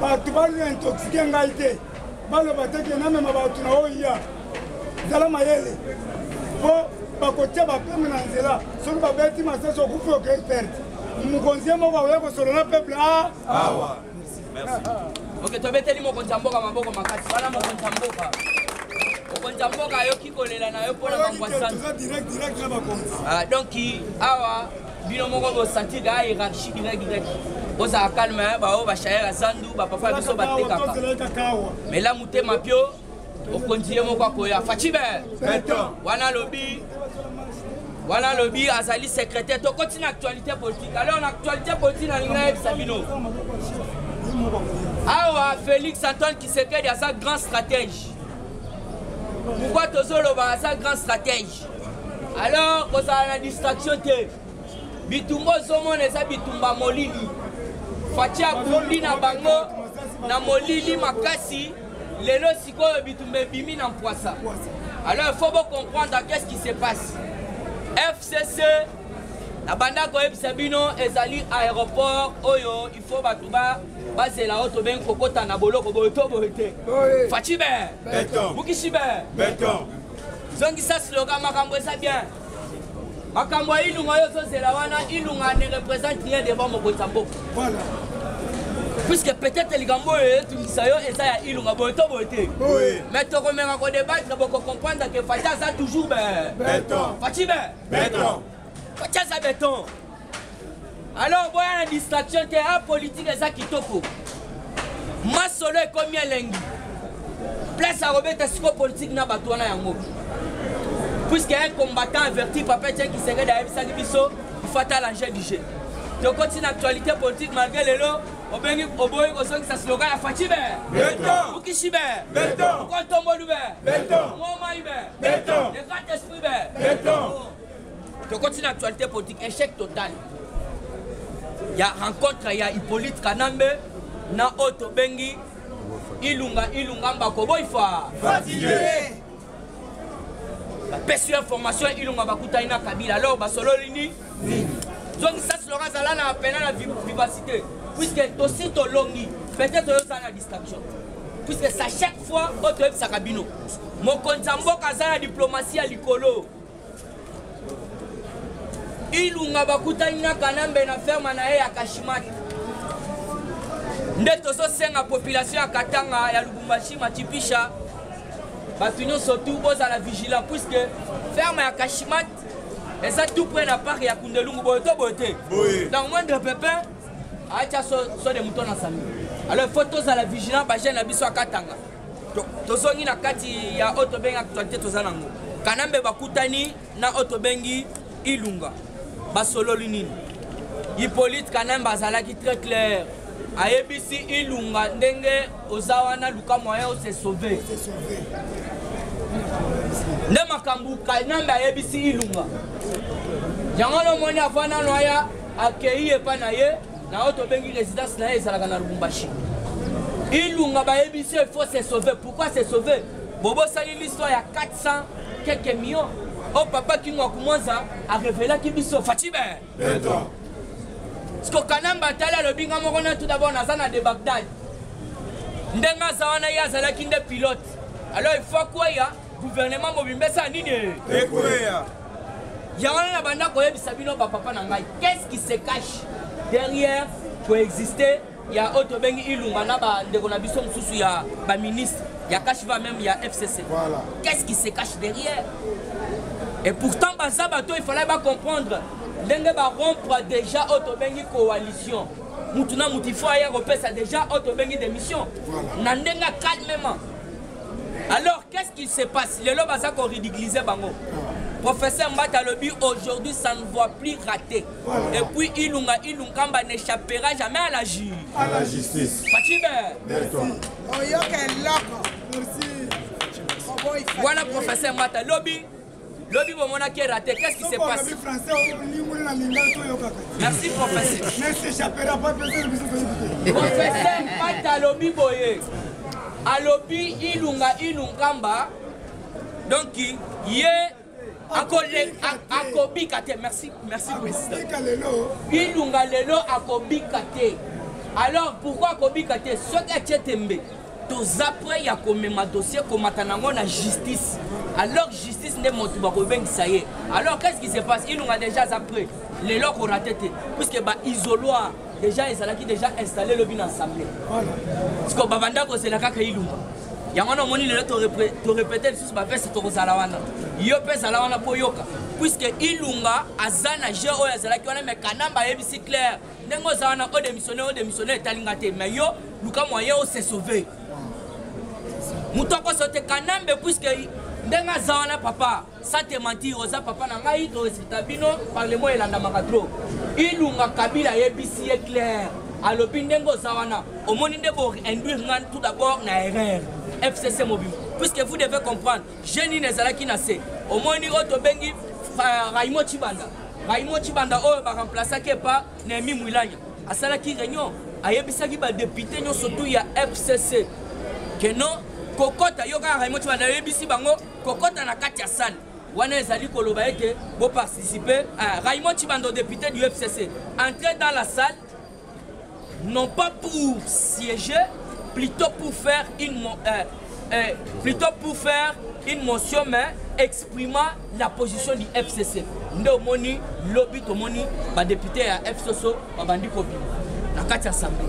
bato bali intoxiqué ngai te baloba te ke namema bato na oyo ya zala mayele po bakotia bapeme na nzela soki babeti masasi okufi oke perte mokonzi ye moko akoya kosolola peuple awa. Ok, tobeteli mokonzi ya mboka maboko makasi wana mokonzi ya mboka mokonzi ya mboka ayoki kolela na yo mpona mangwasana donc awa bino moko bosantir ka hiérarchie direct bozala calme bao bashayera zandu bapapa biso batekaka mais la motema pio okonzi ye moko akoya facibe wana lobi azali secrétaire tokoti na actualité politique alors na actualité politique na linga yebisa bino awa Félix Antoine Tshisekedi aza grand stratège pourquoi tozoloba aza grand stratège alors kozala na distraction te bitumba ozomona eza bitumba molili faci akumbi na bango na molili makasi lelo sikoyo bitumba ebimi na mpwasa alors il faut comprendre qu'est-ce qui se passe. FCC na banda koyebisa bino ezali aéroport oyo il faut bato bazela oyo tobengi kokota na boloko boyo to boyo te faci be bukisi be zongisa slogan makambo eza bien makambo ya ilunga oyo ozozela wana ilunga ne représente rien devant mokonzi ya mboka puisque peut-être likambo oyo etungisa yo eza ya ilunga boyo to boyo te mais tokomeka kodébattre bokocomprendre ke faci aza toujours faci faci aza béton alors boya na distraction te a politique eza kitoko masolo ekomi elengi place akobeta siko politique na bato wana yango puisque un combattant averti papa Etienne Tshisekedi ayebisaki biso il faut atala l'enjeu du jeu tokoti na actualité politique malgré lelo obengi oboyi kosongisa slogan ya faci be ukisi be okotombolu be momai be le grand esprit be tokoti na actualité politique échec total ya rencontre ya Hippolyte Kanambe na oyo tobengi ilunga mbako boifa bapesi information ilunga bakutani na Kabila alors basololi ni zongisa slogan azala na pena na vivacité puisque tosi tolongi peut-être oyoza na distraction puisque ça chaque fois oyo toyebisaka bino mokonzi ya mboka aza na diplomatie ya likolo ilunga bakutani na Kanambe na ferme na ye ya Kashimati nde tozosenga population ya Katanga ya Lubumbashi Machipisha bato nyonso tu bozala vigilant puisque ferme ya Kashimati eza tout près na parc ya Kundelungu boyo to boyo te donc moindre pépin atia so de mouton na sami alors faut tozala vigilant bagene na biso ya Katanga tozongi na kati ya oyo tobengi actualité toza nango Kanambe bakutani na oyo tobengi ilunga basololi nini Hippolyte Kanambe azalaki très clair ayebisi ilunga ndenge oza wana luka moyen o se sauver nde makambo Kanambe ayebisi ilunga yango lomoni avana noya akei epa na ye na oyo tobengi résidence na ye ezalaka na Lubumbashi ilunga bayebisi il faut se sauver pourquoi se sauver bobosali l'histoire ya 400 quelques millions o papa Kingo Kumwanza a révélé ki biso faci be parce que Kanambe atali alobinga moko na tout d'abord naza na de Bagdad ndenge aza wana ye azalaki nde pilote alors il faut kweya gouvernement mobimba esa nini yango wana na banda koyebisa bino bapapa na ngai qu'est-ce qui se cache derrière coexister ya oyo tobengi ilunga na bandeko na biso mosusu ya baministre ya kashiva même ya FCC qu'est-ce qui se cache derrière. Et pourtant, il fallait comprendre. Ndenge ba rompre déjà autobengi coalition. Mutuna mutifo aya repesa déjà autobengi démission. Nandenga calmement. Alors qu'est-ce qui se passe? Le loba ça qu'on ridiculisait bango. Professeur Mbata lobi aujourd'hui ça ne va plus rater. Et puis Ilunga n'échappera jamais à la justice. À la justice. Merci. Voilà professeur Mbata lobi. Lobby Bomona qui est raté, qu'est-ce qui s'est passé? Merci professeur. Professeur Mbata lobby boye. A lobby ilungamba. Donc yé akobikate. Merci président. Ilunga lelo akobikate. Alors pourquoi kobika te soki atie tembe toza prêt ya komema dossier komata nango na justice. Alors justice nde moto bakobengisa ye. Alors qu'est-ce qui se passe? Ilunga déjà après les lois qu'on raté puisque ba isoloir déjà ezalaki déjà installé le bin assemblée. Voilà. Parce que babanda ko selaka ka Ilunga. Yango na moni le to répéter le sous ba fesse to kozala wana. Yo pe zala wana po yoka. Puisque Ilunga azana je o yazalaki wana mais kanamba yebisi clair. Ndengo zana o démissionner talingate mais yo luka moyen o se sauver. Moutoko sote kanambe puisque ndenga zawana papa sans te mentir oza papa na ngai to sitabino parlement elanda makatro Ilunga Kabila yebisi est clair alobi ndengo zawana omoni ndebo induire ngan tout d'abord na erreur FCC mobile puisque vous devez comprendre jeune nezalaki na se omoni oto bengi Raimo Chibanda o ba remplacer kepa Nemi Mwilanya asalaki réunion ayebisaki ba député nyo surtout ya FCC que non kokota yoka Raimo Chibanda yebisi bango kokota na kati ya salle wana ezali koloba ete bo participer Raimo Chibanda député du FCC entrer dans la salle non pas pour siéger plutôt pour faire une motion mais exprimant la position du FCC. Ndo moni lobby to moni ba député à FCC ba bandi kopi na kati assemblée.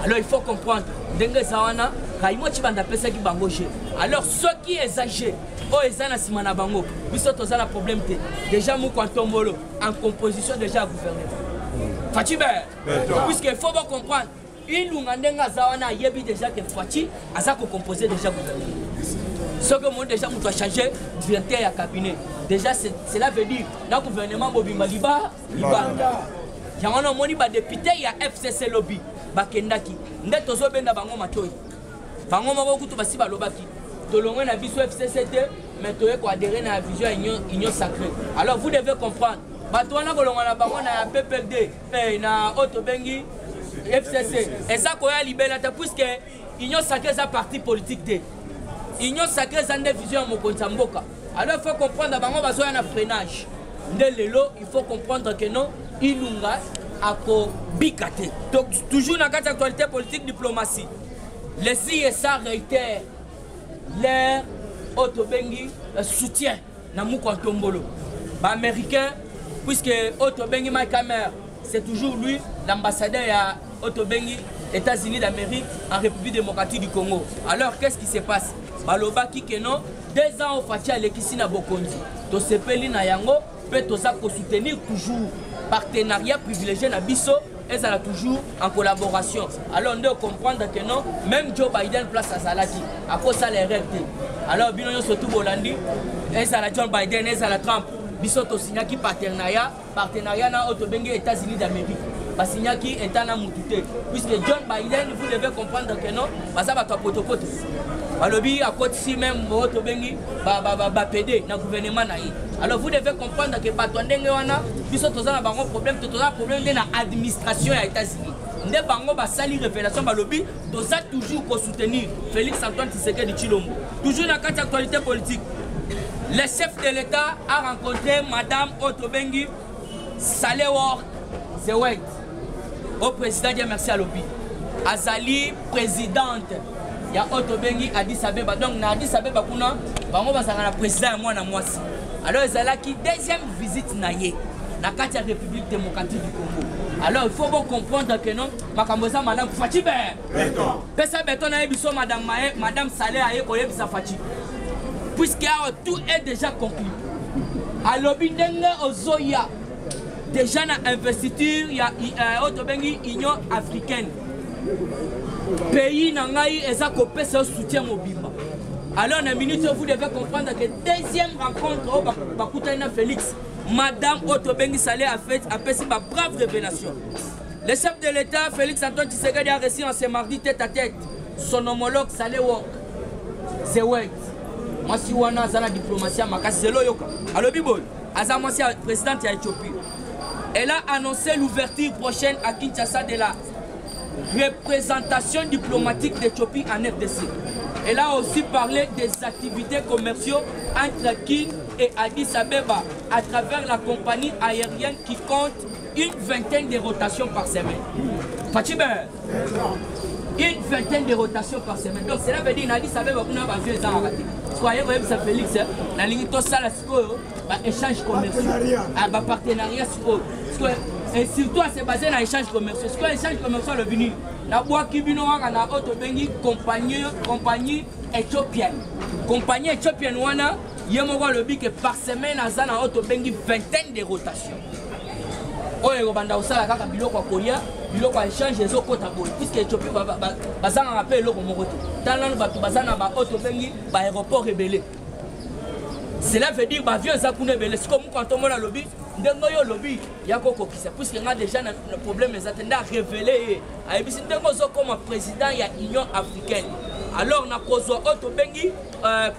Alors il faut comprendre ndenge zawana Raimo Chibanda pesa ki bango je. Alors ceux qui exagèrent o ezana simana bango biso toza na problème te. Déjà mu Kwantombolo en composition déjà gouvernement. Fachi puisqu'il faut bien comprendre Ilunga ndenga zawana yebi déjà que Fachi azako composer déjà gouvernement. Ce que moi déjà nous doit changer directeur à cabinet. Déjà cela veut dire le gouvernement Bobimba liba. Yango moni ba député ya FCC lobby bakendaki. Nde tozo benda bango matoi. Bango moko kutu basi balobaki. Tolongwe na biso FCC te mais toye ko adhérer na vision union sacrée. Alors vous devez comprendre. Bato wana kolongwa na bango na PPD na Otobengi FCC. Et ça ko ya libéla te puisque union sacrée sa parti politique te. Union sacrée ça une vision mokonza mboka. Alors il faut comprendre bango bazoya na freinage. Dès lelo il faut comprendre que non Ilunga ako bikate. Donc toujours dans cette actualité politique diplomatie. Les CSA réitèrent leur Otobengi soutien na Kwantombolo. Ba américain puisque Otobengi Mike Hammer c'est toujours lui l'ambassadeur à Otobengi États-Unis d'Amérique en République démocratique du Congo. Alors qu'est-ce qui se passe? Balobaki que non 2 ans au Fachi à l'équipe na Bokonzi. To sepeli na yango peut toza ko soutenir toujours partenariat privilégié na biso et ça toujours en collaboration. Alors on doit comprendre que non même Joe Biden place à Salaki à cause ça les règles. Alors bino surtout Bolandi et ça la John Biden et ça la Trump biso to signaki partenariat na Otobengi États-Unis d'Amérique. Basignaki est en amouté puisque John Biden vous devez comprendre que non ça va toi potopoto. Balobi à côté si même Otobengi ba PD na gouvernement na yi. Alors vous devez comprendre que bato ndenge wana biso toza na bango problème de na administration ya États-Unis. Nde bango ba sali révélation balobi toza toujours ko soutenir Félix Antoine Tshisekedi Tshilombo. Toujours dans cette actualité politique. Le chef de l'État a rencontré Madame Otobengi Sahle-Work Zewet au président de merci à l'Obi. Azali présidente ya Otobengi Addis Abeba. Donc na Addis Abeba kuna bango bazanga na président moi na mwasi. Alors ezalaki deuxième visite na ye na kati ya République démocratique du Congo. Alors il faut bien comprendre que non makambo za madame Fachi Beton. Pesa Beton na yebiso madame Saleh aye ko yebisa Fachi. Puisque tout est déjà conclu. Alors bindenge ozoya déjà na investiture ya Otobengi Union africaine. Pays nangai eza ko pesa soutien mobimba. Alors, dans une minute, vous devez comprendre que deuxième rencontre, Bakutaina Félix, Madame Otobengi Saleh a fait ma brave révélation. Le chef de l'État, Félix Antoine Tshisekedi, a reçu en ce mardi tête à tête son homologue Sahle-Work Zewet. Moi, si on a la diplomatie, c'est Loyoka. Alors, Biboy, Azamasi, présidente de l'Éthiopie, elle a annoncé l'ouverture prochaine à Kinshasa de la représentation diplomatique d'Éthiopie en RDC. Elle a aussi parlé des activités commerciales entre Kin et Addis Abeba à travers la compagnie aérienne qui compte une vingtaine de rotations par semaine. Fatime, une vingtaine de rotations par semaine. Donc cela veut dire Nadi savait qu'on a vieux ans raté. Soyez vous ça Félix, la ligne to ça la échange commercial, partenariat et surtout c'est basé sur l'échange commercial. Ce que l'échange commercial est venu, la boîte qui vient na auto bengi compagnie éthiopienne. Compagnie éthiopienne wana yemoko le bi que par semaine azana auto bengi vingtaine de rotations. Oyo banda osala kaka biloko kolia biloko échange ezo kota boy puisque Éthiopie bazanga rappel loko mokoto talano bato bazana ba auto bengi ba aéroport rebellé. Cela veut dire ba vieux zakune belé c'est comme quand on a lobby ndengo yo lobby yako kokisa puisque nga déjà le problème les attendants révélé a ebisi ndengo zo comme président ya Union africaine. Alors na kozwa auto bengi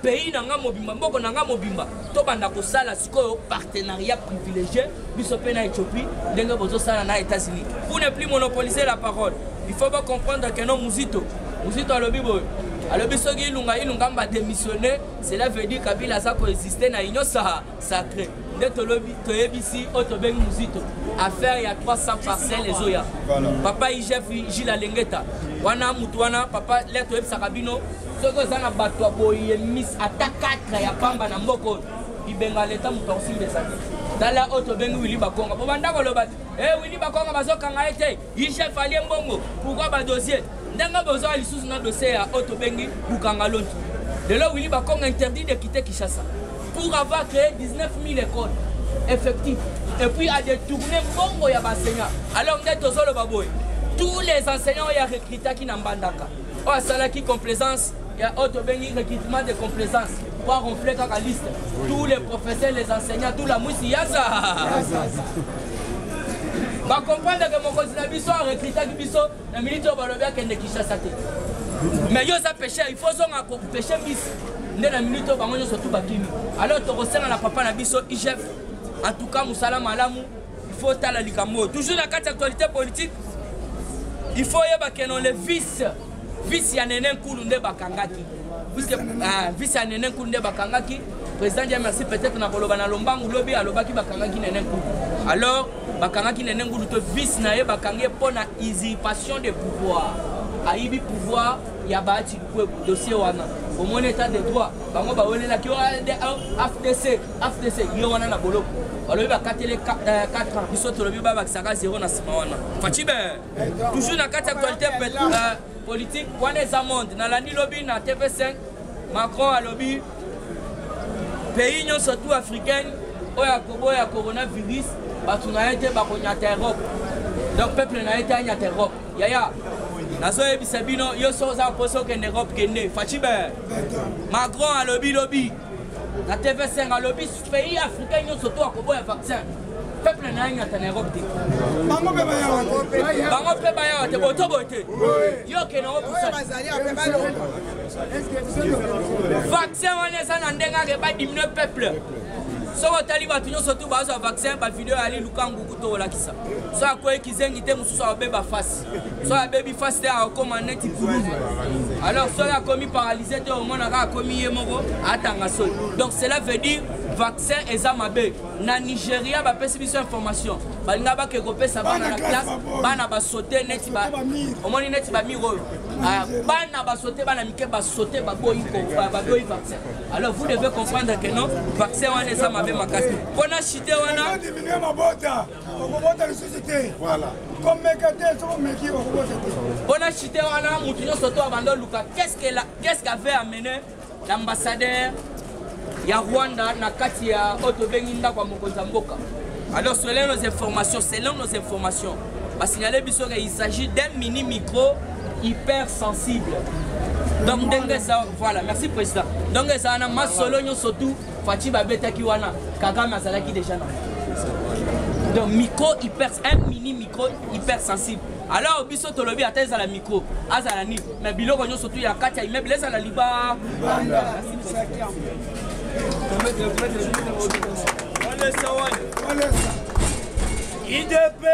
pays nanga mobimba mboko nanga mobimba to banda ko sala siko partenariat privilégié biso pe na Éthiopie ndenge bozo sala na États-Unis. Pour ne plus monopoliser la parole, il faut pas comprendre que non Muzito alobi boy alobi soki ilunga mba démissionner, cela veut dire Kabila ça coexister na union sacrée. Dès to lobi to ebisi auto bengi Muzito affaire ya 300 parcelles les oya papa IGF Gilles Alengeta wana mutu wana papa leto ebisa kabino soko zana bato boye miss ata 4 ya pamba na mboko ibenga leta mutu osimbe dala auto bengi Willy Bakonga bo banda ko loba Willy Bakonga bazokanga ete IGF ali mbongo pourquoi ba dossier ndenga bozo ali sous na dossier ya auto bengi bukanga lonto de là Willy Bakonga interdit de quitter Kinshasa pour avoir créé 19 000 écoles effectives et puis à détourner mbongo ya enseignants. Alors ndeto zolo baboy tous les enseignants y a recruté qui n'ambandaka. Oh ça qui complaisance, il y a auto bengi recrutement de complaisance pour ronfler la liste. Tous les professeurs, les enseignants, tout la mousse yaza. Va comprendre que mon cousin biso a recruté biso na militaire balobia kende Kinshasa te. Mais yo ça péché, il faut zonga ko péché bis. Ndé na militaire bango surtout bakimi. Alors to resena la papa na biso IGF. En tout cas musala malamu, il faut tala likamo. Toujours la carte actualité politique. Il faut que non les vice ya nenen kulunde bakangaki. Puisque vice ya nenen kulunde bakangaki, président dit merci peut-être na koloba na lombangu lobi alobaki bakangaki nenen kulu. Alors bakangaki nenen kulu to vice na ye bakangi pour na usurpation de pouvoir. Aibi pouvoir ya baati ku dossier wana. Au moins état de droit, bango ba wele la ki FDC yo wana na boloko. Alors, il va 4 ans. Il saute le biba avec 0 na Simawana. Fatime, toujours dans 4 actualités politiques, on est à monde. Dans l'année lobby, dans TV5, Macron a lobby. Pays surtout africains, où il y a coronavirus, on a été en Europe. Donc, le peuple n'a été en Europe. Yaya, nazo ebisabino yo soza poso que en Europe kende. Fatime, Macron a lobby. La TV5 a lobby pays africain surtout à Kobo vaccin. Peuple n'a rien en Europe. Bango pe baya te botobote. Yo ke na pour ça. Vaccin on est ça na ndenga ke ba diminuer peuple. So taliba tunyo surtout ba vaccin ba vidéo ali lukangu kuto la kisa. So akoye kizengi te mususu abeba face. So baby face te a commandé ti kulu. Alors so a commis paralysé te au moins a commis yemoko atanga so. Donc cela veut dire vaccin ezamabe na Nigeria ba pesi biso information. Ba linga ba ke kopesa bana na classe bana ba sauter net ba au moins net ba miro. Bana ba sauter bana mike ba sauter ba boyi vaccin. Alors vous devez comprendre que non vaccin on ezamabe makasi. Pona chité wana diminuer mabota. Okobota la société. Voilà. Comme mekate so meki okobota. Pona chité wana mutunyo soto abando luka. Qu'est-ce qu'avait amené l'ambassadeur ya Rwanda na kati ya otobengi ndako mokonza mboka. Alors selon nos informations, va signaler biso qu'il s'agit d'un mini micro hyper sensible. Donc ça, voilà, merci président. Donc ça na masolo nyo surtout Fati babeta ki wana Kagame azalaki déjà na. Donc un mini micro hyper sensible. Alors biso to lobi ateza la micro azala ni mais biloko nyo surtout ya kati ya immeuble za la liba. IDP